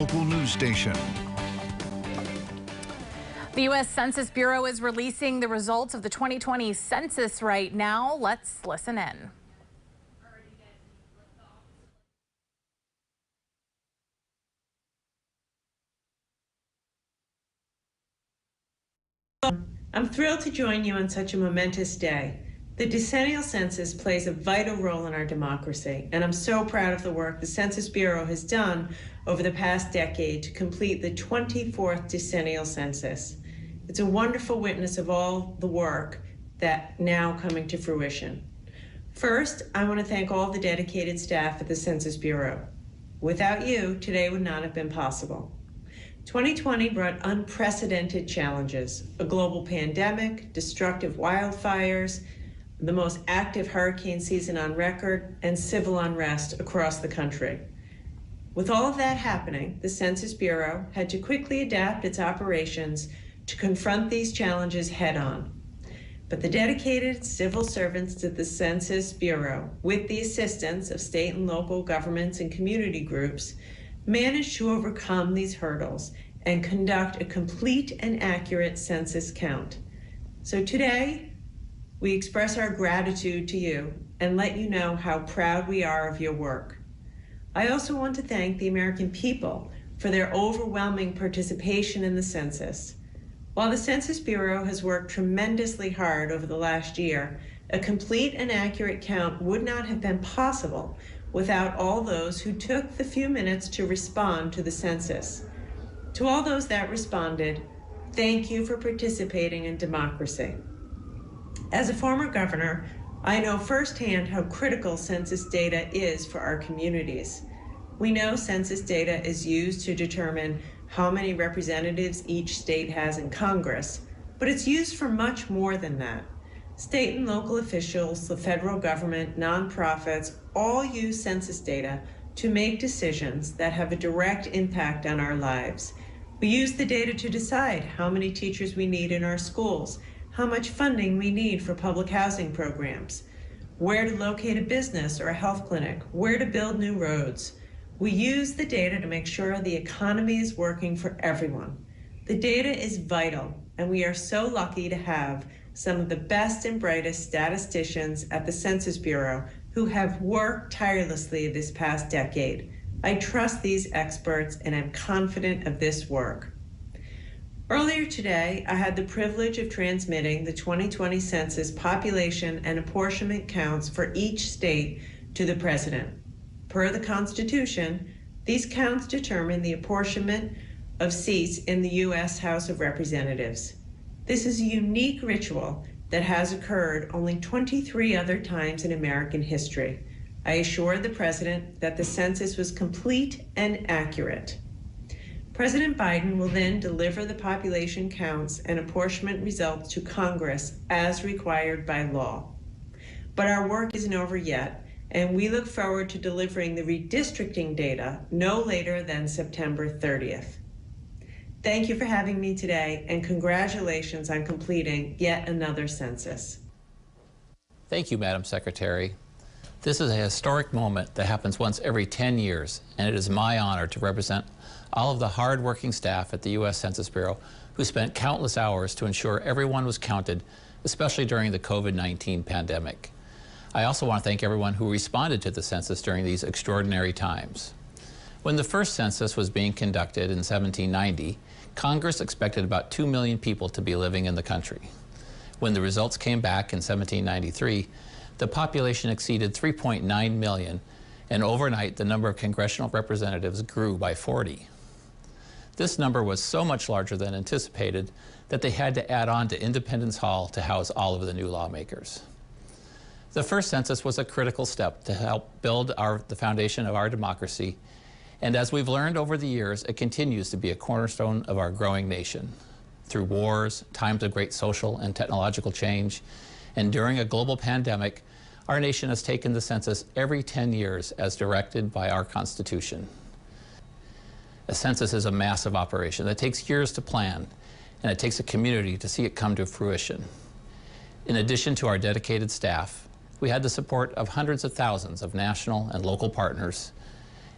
Local news station. The U.S. Census Bureau is releasing the results of the 2020 census right now. Let's listen in. I'm thrilled to join you on such a momentous day. The decennial census plays a vital role in our democracy, and I'm so proud of the work the Census Bureau has done over the past decade to complete the 24th decennial census. It's a wonderful witness of all the work that now coming to fruition. First, I want to thank all the dedicated staff at the Census Bureau. Without you, today would not have been possible. 2020 brought unprecedented challenges: a global pandemic, destructive wildfires, the most active hurricane season on record, and civil unrest across the country. With all of that happening, the Census Bureau had to quickly adapt its operations to confront these challenges head-on. But the dedicated civil servants at the Census Bureau, with the assistance of state and local governments and community groups, managed to overcome these hurdles and conduct a complete and accurate census count. So today, we express our gratitude to you and let you know how proud we are of your work. I also want to thank the American people for their overwhelming participation in the census. While the Census Bureau has worked tremendously hard over the last year, a complete and accurate count would not have been possible without all those who took the few minutes to respond to the census. To all those that responded, thank you for participating in democracy. As a former governor, I know firsthand how critical census data is for our communities. We know census data is used to determine how many representatives each state has in Congress, but it's used for much more than that. State and local officials, the federal government, nonprofits, all use census data to make decisions that have a direct impact on our lives. We use the data to decide how many teachers we need in our schools, how much funding we need for public housing programs, where to locate a business or a health clinic, where to build new roads. We use the data to make sure the economy is working for everyone. The data is vital, and we are so lucky to have some of the best and brightest statisticians at the Census Bureau who have worked tirelessly this past decade. I trust these experts, and I'm confident of this work. Earlier today, I had the privilege of transmitting the 2020 census population and apportionment counts for each state to the President. Per the Constitution, these counts determine the apportionment of seats in the U.S. House of Representatives. This is a unique ritual that has occurred only 23 other times in American history. I assured the President that the census was complete and accurate. President Biden will then deliver the population counts and apportionment results to Congress as required by law. But our work isn't over yet, and we look forward to delivering the redistricting data no later than September 30th. Thank you for having me today, and congratulations on completing yet another census. Thank you, Madam Secretary. This is a historic moment that happens once every 10 years, and it is my honor to represent all of the hard-working staff at the U.S. Census Bureau who spent countless hours to ensure everyone was counted, especially during the COVID-19 pandemic. I also want to thank everyone who responded to the census during these extraordinary times. When the first census was being conducted in 1790, Congress expected about 2 million people to be living in the country. When the results came back in 1793, the population exceeded 3.9 million, and overnight the number of congressional representatives grew by 40. This number was so much larger than anticipated that they had to add on to Independence Hall to house all of the new lawmakers. The first census was a critical step to help build the foundation of our democracy, and as we've learned over the years, it continues to be a cornerstone of our growing nation. Through wars, times of great social and technological change, and during a global pandemic, our nation has taken the census every 10 years as directed by our Constitution. A census is a massive operation that takes years to plan, and it takes a community to see it come to fruition. In addition to our dedicated staff, we had the support of hundreds of thousands of national and local partners,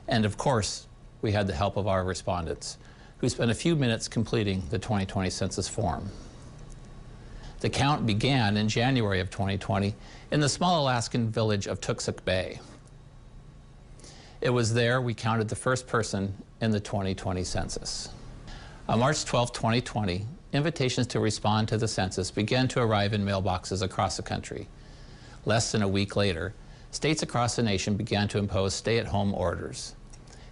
and of course, we had the help of our respondents, who spent a few minutes completing the 2020 census form. The count began in January of 2020 in the small Alaskan village of Tooksuk Bay. It was there we counted the first person in the 2020 census. On March 12, 2020, invitations to respond to the census began to arrive in mailboxes across the country. Less than a week later, states across the nation began to impose stay-at-home orders.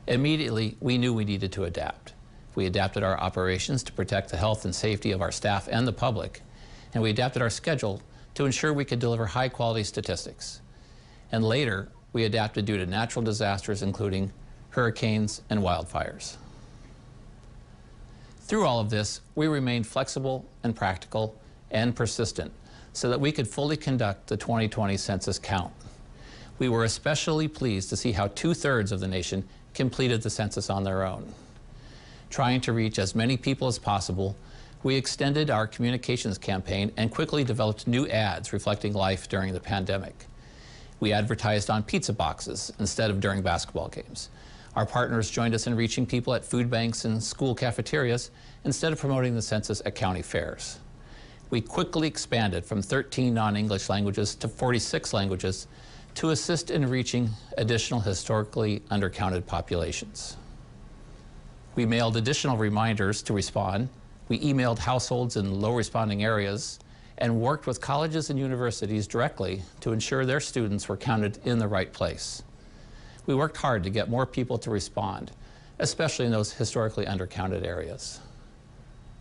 Immediately, we knew we needed to adapt. We adapted our operations to protect the health and safety of our staff and the public, and we adapted our schedule to ensure we could deliver high-quality statistics. And later, we adapted due to natural disasters, including hurricanes and wildfires. Through all of this, we remained flexible and practical and persistent so that we could fully conduct the 2020 census count. We were especially pleased to see how 2/3 of the nation completed the census on their own. Trying to reach as many people as possible, we extended our communications campaign and quickly developed new ads reflecting life during the pandemic. We advertised on pizza boxes instead of during basketball games. Our partners joined us in reaching people at food banks and school cafeterias instead of promoting the census at county fairs. We quickly expanded from 13 non-English languages to 46 languages to assist in reaching additional historically undercounted populations. We mailed additional reminders to respond. We emailed households in low-responding areas and worked with colleges and universities directly to ensure their students were counted in the right place. We worked hard to get more people to respond, especially in those historically undercounted areas.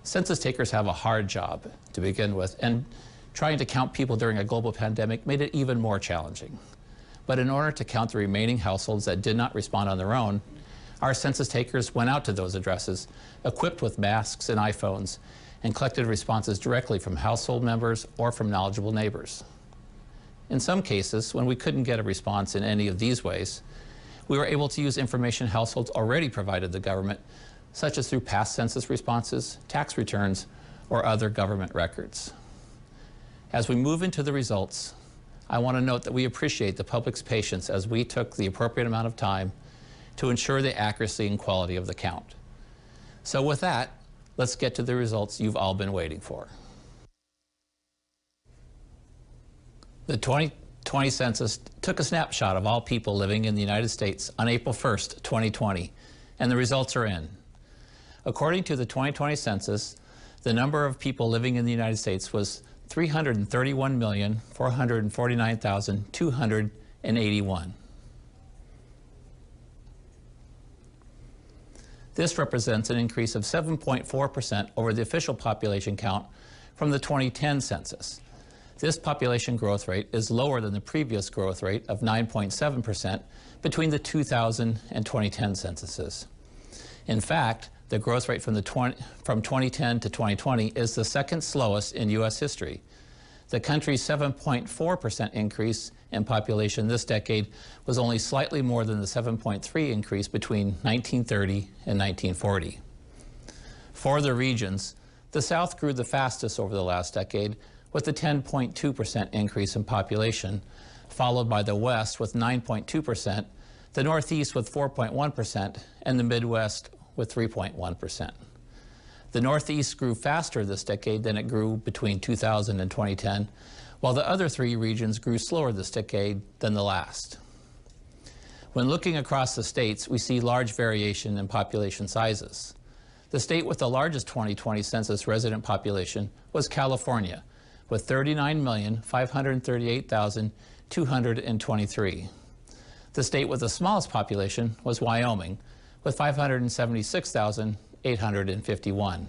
Census takers have a hard job to begin with, and trying to count people during a global pandemic made it even more challenging. But in order to count the remaining households that did not respond on their own, our census takers went out to those addresses, equipped with masks and iPhones, and collected responses directly from household members or from knowledgeable neighbors. In some cases, when we couldn't get a response in any of these ways, we were able to use information households already provided the government, such as through past census responses, tax returns, or other government records. As we move into the results, I want to note that we appreciate the public's patience as we took the appropriate amount of time to ensure the accuracy and quality of the count. So with that, let's get to the results you've all been waiting for. The 2020 census took a snapshot of all people living in the United States on April 1st, 2020, and the results are in. According to the 2020 census, the number of people living in the United States was 331,449,281. This represents an increase of 7.4% over the official population count from the 2010 census. This population growth rate is lower than the previous growth rate of 9.7% between the 2000 and 2010 censuses. In fact, the growth rate from 2010 to 2020 is the second slowest in U.S. history. The country's 7.4% increase in population this decade was only slightly more than the 7.3% increase between 1930 and 1940. For the regions, the South grew the fastest over the last decade with a 10.2% increase in population, followed by the West with 9.2%, the Northeast with 4.1%, and the Midwest with 3.1%. The Northeast grew faster this decade than it grew between 2000 and 2010, while the other three regions grew slower this decade than the last. When looking across the states, we see large variation in population sizes. The state with the largest 2020 census resident population was California, with 39,538,223. The state with the smallest population was Wyoming, with 576,851.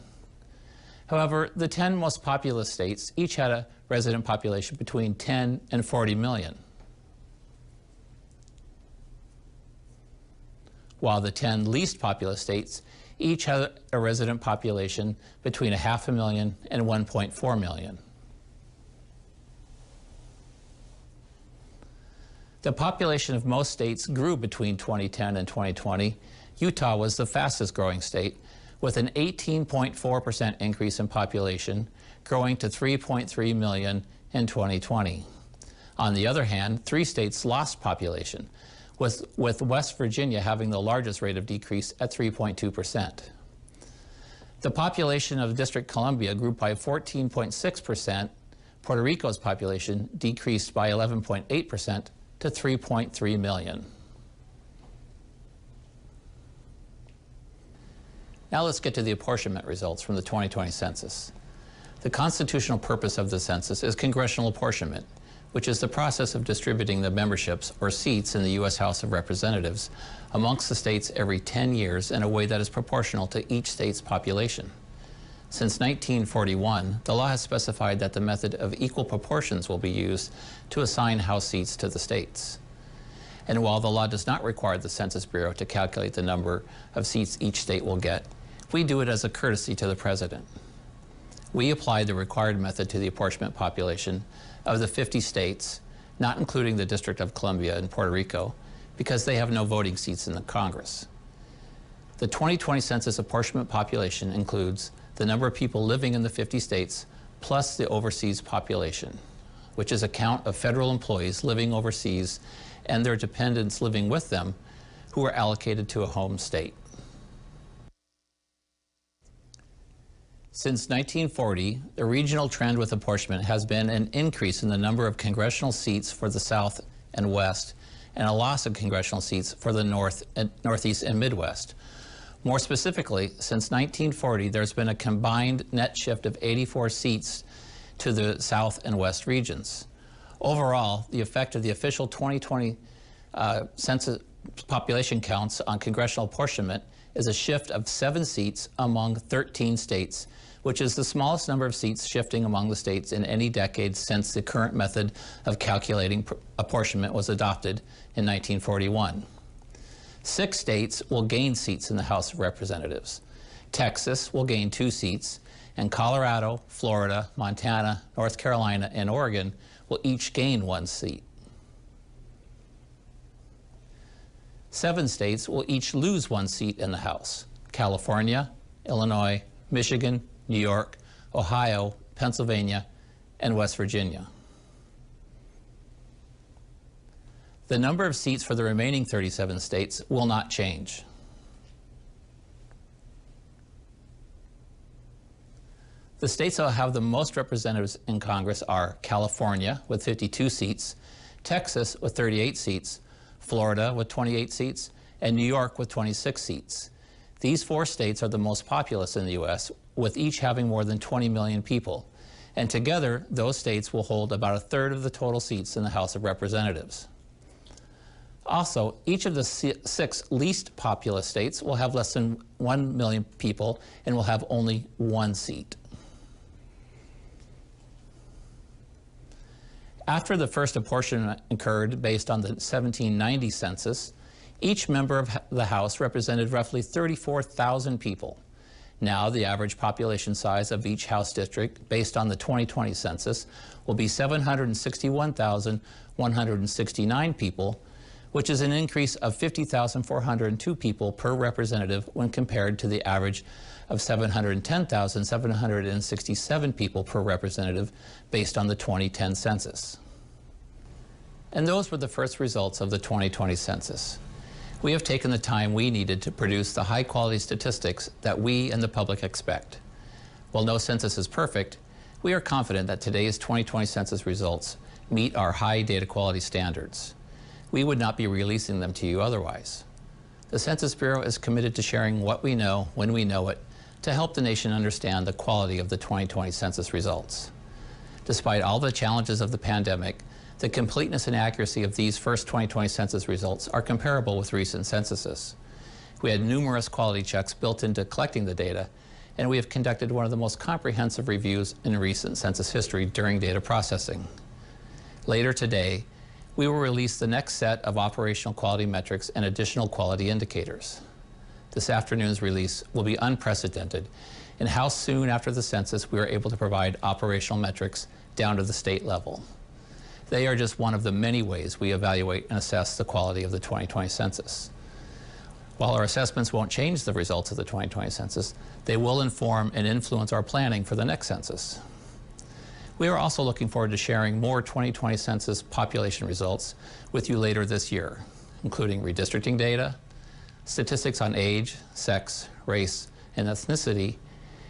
However, the 10 most populous states each had a resident population between 10 and 40 million. While the 10 least populous states each had a resident population between 500,000 and 1.4 million. The population of most states grew between 2010 and 2020. Utah was the fastest growing state, with an 18.4% increase in population, growing to 3.3 million in 2020. On the other hand, 3 states lost population, with West Virginia having the largest rate of decrease at 3.2%. The population of District Columbia grew by 14.6%. Puerto Rico's population decreased by 11.8% to 3.3 million. Now let's get to the apportionment results from the 2020 census. The constitutional purpose of the census is congressional apportionment, which is the process of distributing the memberships or seats in the U.S. House of Representatives amongst the states every 10 years in a way that is proportional to each state's population. Since 1941, the law has specified that the method of equal proportions will be used to assign House seats to the states. And while the law does not require the Census Bureau to calculate the number of seats each state will get, we do it as a courtesy to the President. We apply the required method to the apportionment population of the 50 states, not including the District of Columbia and Puerto Rico, because they have no voting seats in the Congress. The 2020 census apportionment population includes the number of people living in the 50 states plus the overseas population, which is a count of federal employees living overseas and their dependents living with them who are allocated to a home state. Since 1940, the regional trend with apportionment has been an increase in the number of congressional seats for the South and West, and a loss of congressional seats for the Northeast and Midwest. More specifically, since 1940, there's been a combined net shift of 84 seats to the South and West regions. Overall, the effect of the official 2020 census population counts on congressional apportionment is a shift of 7 seats among 13 states, which is the smallest number of seats shifting among the states in any decade since the current method of calculating apportionment was adopted in 1941. 6 states will gain seats in the House of Representatives. Texas will gain 2 seats, and Colorado, Florida, Montana, North Carolina, and Oregon will each gain 1 seat. 7 states will each lose 1 seat in the House: California, Illinois, Michigan, New York, Ohio, Pennsylvania, and West Virginia. The number of seats for the remaining 37 states will not change. The states that will have the most representatives in Congress are California with 52 seats, Texas with 38 seats, Florida with 28 seats, and New York with 26 seats. These 4 states are the most populous in the U.S., with each having more than 20 million people. And together, those states will hold about 1/3 of the total seats in the House of Representatives. Also, each of the 6 least populous states will have less than 1 million people and will have only 1 seat. After the first apportionment occurred based on the 1790 census, each member of the House represented roughly 34,000 people. Now, the average population size of each House district, based on the 2020 census, will be 761,169 people, which is an increase of 50,402 people per representative when compared to the average of 710,767 people per representative based on the 2010 census. And those were the first results of the 2020 census. We have taken the time we needed to produce the high-quality statistics that we and the public expect. While no census is perfect, we are confident that today's 2020 census results meet our high data quality standards. We would not be releasing them to you otherwise. The Census Bureau is committed to sharing what we know when we know it to help the nation understand the quality of the 2020 census results. Despite all the challenges of the pandemic, the completeness and accuracy of these first 2020 census results are comparable with recent censuses. We had numerous quality checks built into collecting the data, and we have conducted one of the most comprehensive reviews in recent census history during data processing. Later today, we will release the next set of operational quality metrics and additional quality indicators. This afternoon's release will be unprecedented in how soon after the census we are able to provide operational metrics down to the state level. They are just one of the many ways we evaluate and assess the quality of the 2020 census. While our assessments won't change the results of the 2020 census, they will inform and influence our planning for the next census. We are also looking forward to sharing more 2020 census population results with you later this year. including redistricting data, statistics on age, sex, race, and ethnicity,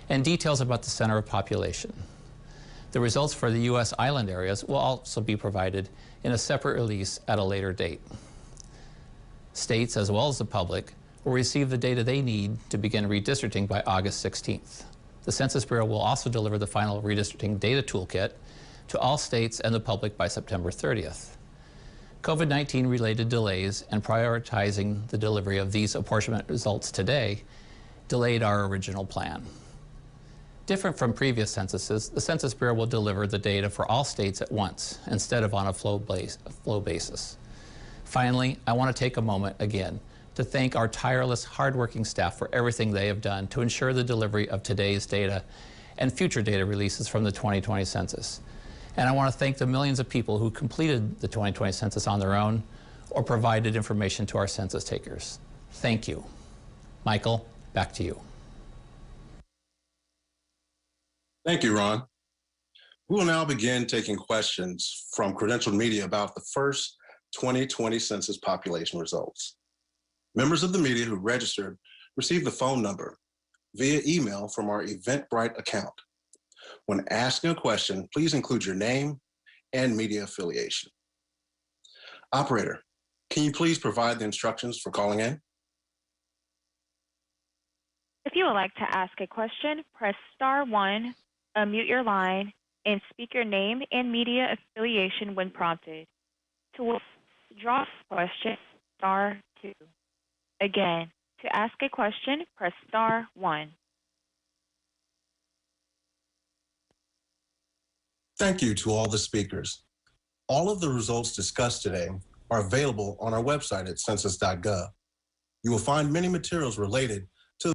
and details about the center of population. The results for the U.S. island areas will also be provided in a separate release at a later date. States, as well as the public, will receive the data they need to begin redistricting by August 16th. The Census Bureau will also deliver the final redistricting data toolkit to all states and the public by September 30th. COVID-19 related delays and prioritizing the delivery of these apportionment results today delayed our original plan. Different from previous censuses, the Census Bureau will deliver the data for all states at once instead of on a flow basis. Finally, I want to take a moment again to thank our tireless, hardworking staff for everything they have done to ensure the delivery of today's data and future data releases from the 2020 census. And I want to thank the millions of people who completed the 2020 census on their own or provided information to our census takers. Thank you. Michael, back to you. Thank you, Ron. We will now begin taking questions from credentialed media about the first 2020 census population results. Members of the media who registered received the phone number via email from our Eventbrite account. When asking a question, please include your name and media affiliation. Operator, can you please provide the instructions for calling in? If you would like to ask a question, press *1, unmute your line, and speak your name and media affiliation when prompted. To withdraw a question, *2. Again, to ask a question, press *1. Thank you to all the speakers. All of the results discussed today are available on our website at census.gov. You will find many materials related to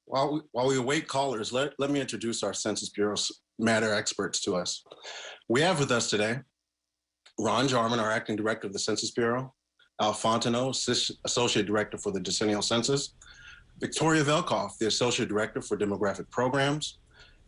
While we await callers, let me introduce our Census Bureau matter experts to us. We have with us today Ron Jarman, our Acting Director of the Census Bureau, Al Fontenot, Associate Director for the Decennial Census, Victoria Velkoff, the Associate Director for Demographic Programs,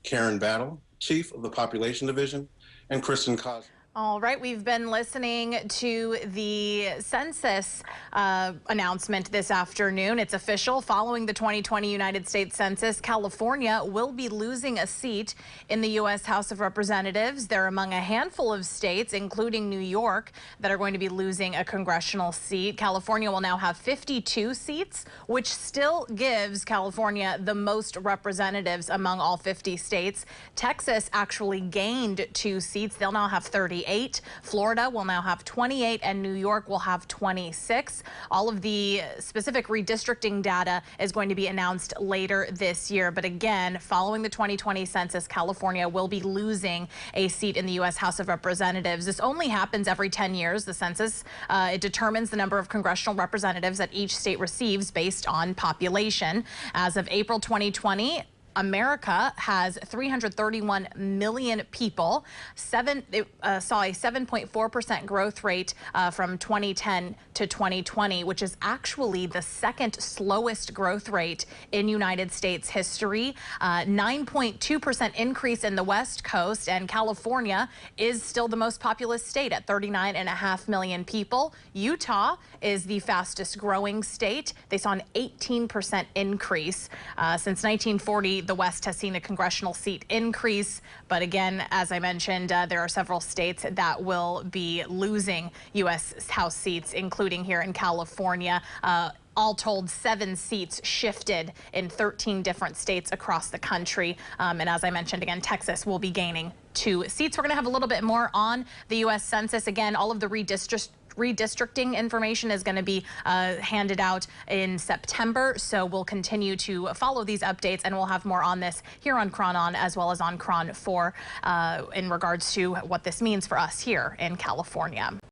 Karen Battle, Chief of the Population Division, and Kristen Cosby. All right, we've been listening to the census announcement this afternoon. It's official. Following the 2020 United States Census, California will be losing a seat in the U.S. House of Representatives. They're among a handful of states, including New York, that are going to be losing a congressional seat. California will now have 52 seats, which still gives California the most representatives among all 50 states. Texas actually gained 2 seats. They'll now have 38. Florida will now have 28, and New York will have 26. All of the specific redistricting data is going to be announced later this year. But again, following the 2020 census, California will be losing a seat in the U.S. House of Representatives. This only happens every 10 years. The census, it determines the number of congressional representatives that each state receives based on population. As of April 2020, America has 331 million people. It saw a 7.4% growth rate from 2010 to 2020, which is actually the second slowest growth rate in United States history. 9.2% increase in the West Coast, and California is still the most populous state at 39.5 million people. Utah is the fastest growing state. They saw an 18% increase. Since 1940, the West has seen a congressional seat increase. But again, as I mentioned, there are several states that will be losing U.S. House seats, including here in California. All told, 7 seats shifted in 13 different states across the country. And as I mentioned, again, Texas will be gaining 2 seats. We're going to have a little bit more on the U.S. Census. Again, all of the redistricting information is going to be handed out in September. So we'll continue to follow these updates, and we'll have more on this here on Chron On as well as on Chron 4 in regards to what this means for us here in California.